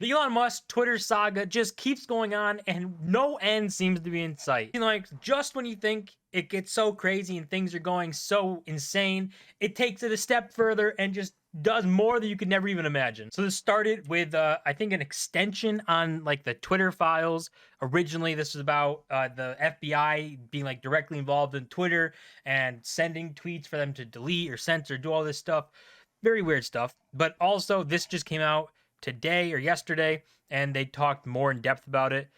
The Elon Musk Twitter saga just keeps going on and no end seems to be in sight. Like, just when you think it gets so crazy and things are going so insane, it takes it a step further and just does more than you could never even imagine. So this started with, I think, an extension on like the Twitter files. Originally, this was about the FBI being like directly involved in Twitter and sending tweets for them to delete or censor, do all this stuff. Very weird stuff. But also, this just came out today or yesterday, and they talked more in depth about it.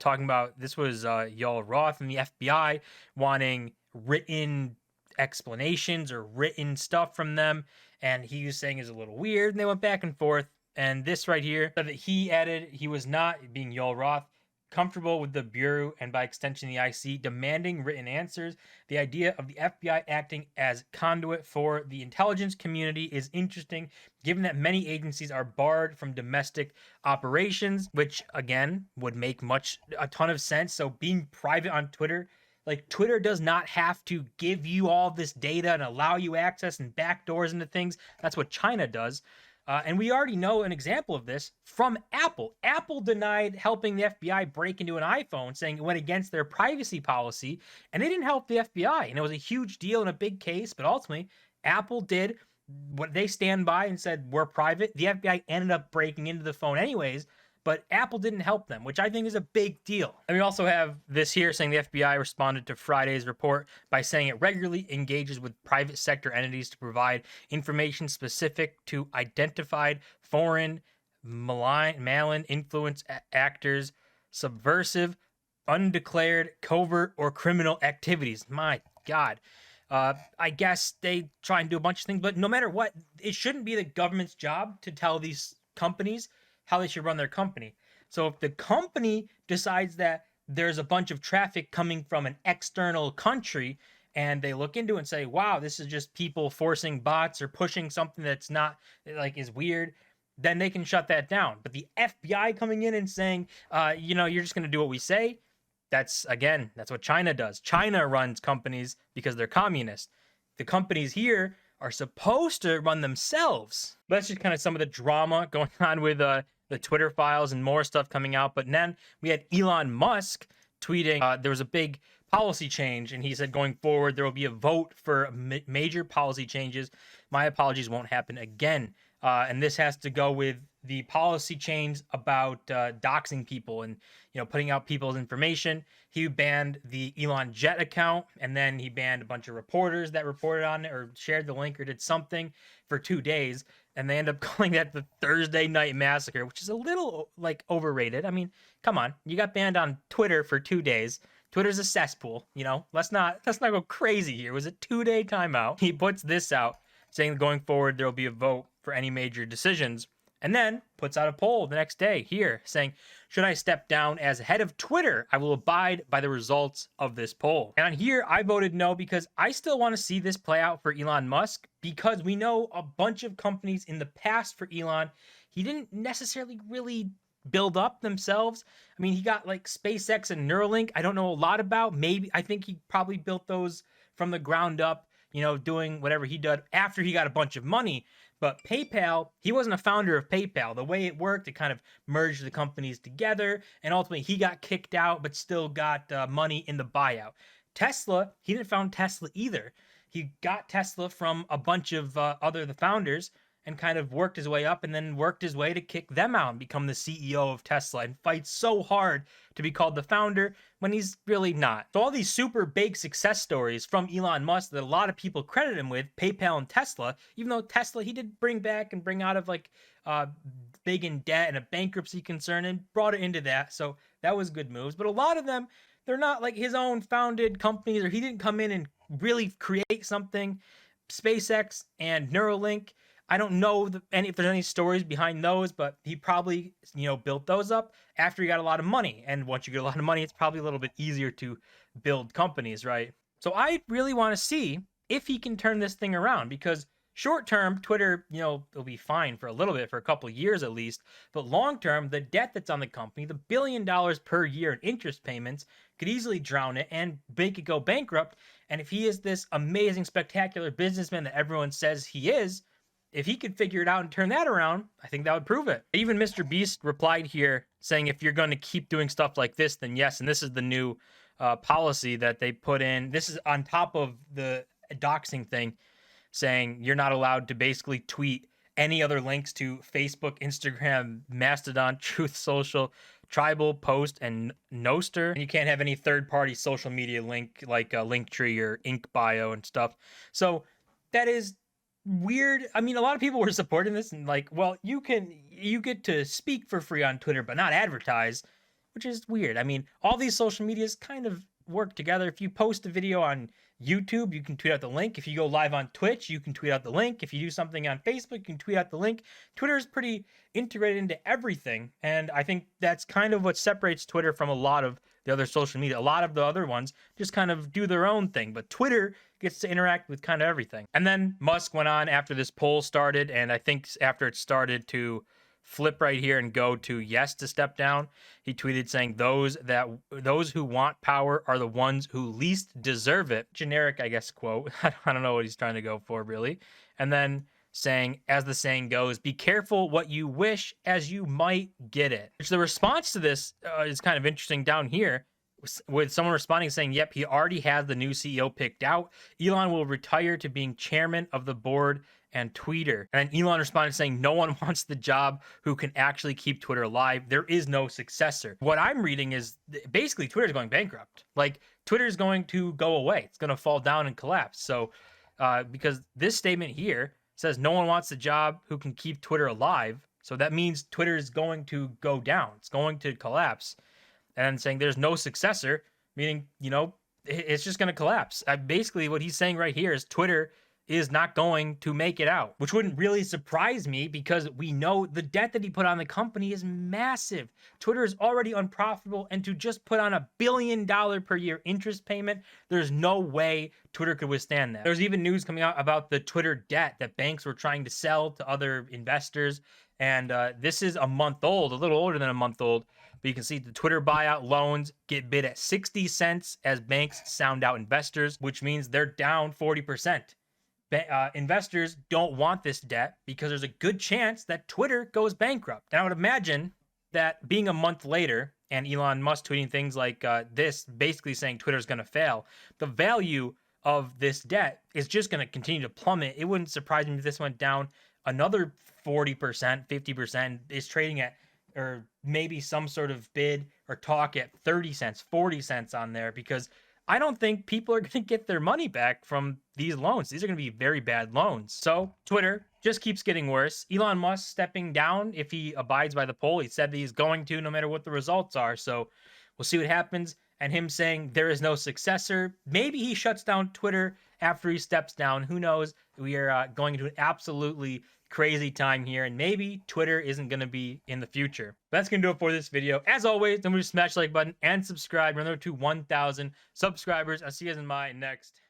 Talking about this was Yoel Roth from the FBI wanting written explanations or written stuff from them, and he was saying is a little weird, and they went back and forth. And this right here said that he added he was not, being Yoel Roth, comfortable with the Bureau and by extension the IC demanding written answers. The idea of the FBI acting as conduit for the intelligence community is interesting, given that many agencies are barred from domestic operations, which again would make a ton of sense. So being private on Twitter, like Twitter does not have to give you all this data and allow you access and backdoors into things. That's what China does. And we already know an example of this from Apple. Apple denied helping the FBI break into an iPhone, saying it went against their privacy policy, and they didn't help the FBI. And it was a huge deal and a big case, but ultimately, Apple did what they stand by and said, we're private. The FBI ended up breaking into the phone anyways, but Apple didn't help them, which I think is a big deal. And we also have this here saying the FBI responded to Friday's report by saying it regularly engages with private sector entities to provide information specific to identified foreign malign influence actors, subversive, undeclared, covert, or criminal activities. My God. I guess they try and do a bunch of things, but no matter what, it shouldn't be the government's job to tell these companies how they should run their company. So if the company decides that there's a bunch of traffic coming from an external country and they look into it and say, wow, this is just people forcing bots or pushing something that's not like is weird, then they can shut that down. But the FBI coming in and saying, you're just going to do what we say. That's what China does. China runs companies because they're communist. The companies here are supposed to run themselves. But that's just kind of some of the drama going on with the Twitter files and more stuff coming out. But then we had Elon Musk tweeting there was a big policy change, and he said going forward there will be a vote for major policy changes. My apologies won't happen again. And this has to go with the policy change about doxing people and putting out people's information. He banned the Elon Jet account, and then he banned a bunch of reporters that reported on it or shared the link or did something for 2 days. And they end up calling that the Thursday Night Massacre, which is a little like overrated. I mean, come on, you got banned on Twitter for 2 days. Twitter's a cesspool, Let's not go crazy here. It was a 2-day timeout. He puts this out saying going forward there will be a vote for any major decisions, and then puts out a poll the next day here saying, should I step down as head of Twitter? I will abide by the results of this poll. And on here, I voted no because I still want to see this play out for Elon Musk, because we know a bunch of companies in the past for Elon, he didn't necessarily really build up themselves. I mean, he got like SpaceX and Neuralink. I don't know a lot about. I think he probably built those from the ground up, doing whatever he did after he got a bunch of money. But PayPal, he wasn't a founder of PayPal. The way it worked, it kind of merged the companies together, and ultimately he got kicked out, but still got money in the buyout. Tesla, he didn't found Tesla either. He got Tesla from a bunch of the founders and kind of worked his way up and then worked his way to kick them out and become the CEO of Tesla and fight so hard to be called the founder when he's really not. So all these super big success stories from Elon Musk that a lot of people credit him with, PayPal and Tesla, even though Tesla, he did bring out of like big in debt and a bankruptcy concern and brought it into that. So that was good moves. But a lot of them, they're not like his own founded companies, or he didn't come in and really create something. SpaceX and Neuralink, I don't know if there's any stories behind those, but he probably, built those up after he got a lot of money. And once you get a lot of money, it's probably a little bit easier to build companies, right? So I really want to see if he can turn this thing around, because short term, Twitter, it'll be fine for a little bit, for a couple of years at least. But long term, the debt that's on the company, the $1 billion per year in interest payments, could easily drown it and make it go bankrupt. And if he is this amazing, spectacular businessman that everyone says he is, if he could figure it out and turn that around, I think that would prove it. Even Mr. Beast replied here saying, if you're going to keep doing stuff like this, then yes. And this is the new policy that they put in. This is on top of the doxing thing, saying you're not allowed to basically tweet any other links to Facebook, Instagram, Mastodon, Truth Social, Tribal, Post, and Noster. And you can't have any third-party social media link like Linktree or InkBio and stuff. So that is weird. I mean, a lot of people were supporting this and like, well, you get to speak for free on Twitter, but not advertise, which is weird. I mean, all these social medias kind of work together. If you post a video on YouTube, you can tweet out the link. If you go live on Twitch, you can tweet out the link. If you do something on Facebook, you can tweet out the link. Twitter is pretty integrated into everything, and I think that's kind of what separates Twitter from a lot of the other social media. A lot of the other ones just kind of do their own thing, but Twitter gets to interact with kind of everything. And then Musk went on after this poll started, and I think after it started to flip right here and go to yes to step down, he tweeted saying those who want power are the ones who least deserve it. Generic, I guess, quote. I don't know what he's trying to go for, really. And then saying, as the saying goes, be careful what you wish, as you might get it. Which the response to this is kind of interesting down here, with someone responding saying, yep, he already has the new CEO picked out. Elon will retire to being chairman of the board and tweeter. And Elon responded saying, no one wants the job who can actually keep Twitter alive. There is no successor. What I'm reading is basically Twitter's going bankrupt. Like, Twitter's going to go away. It's going to fall down and collapse. So because this statement here says no one wants the job who can keep Twitter alive. So that means Twitter is going to go down. It's going to collapse. And saying there's no successor, meaning, you know, it's just going to collapse. Basically, what he's saying right here is Twitter is not going to make it out, which wouldn't really surprise me because we know the debt that he put on the company is massive. Twitter is already unprofitable, and to just put on $1 billion per year interest payment, there's no way Twitter could withstand that. There's even news coming out about the Twitter debt that banks were trying to sell to other investors, and this is a month old, a little older than a month old, but you can see the Twitter buyout loans get bid at 60 cents as banks sound out investors, which means they're down 40%. Investors don't want this debt because there's a good chance that Twitter goes bankrupt. And I would imagine that being a month later and Elon Musk tweeting things like this, basically saying Twitter's going to fail, the value of this debt is just going to continue to plummet. It wouldn't surprise me if this went down another 40%, 50%. Is trading at, or maybe some sort of bid or talk at 30 cents, 40 cents on there, because I don't think people are going to get their money back from these loans. These are going to be very bad loans. So Twitter just keeps getting worse. Elon Musk stepping down if he abides by the poll. He said that he's going to, no matter what the results are. So we'll see what happens. And him saying there is no successor. Maybe he shuts down Twitter after he steps down. Who knows? We are going into an absolutely crazy time here, and maybe Twitter isn't going to be in the future. But that's going to do it for this video. As always, don't forget to smash the like button and subscribe. Remember to 1,000 subscribers. I'll see you guys in my next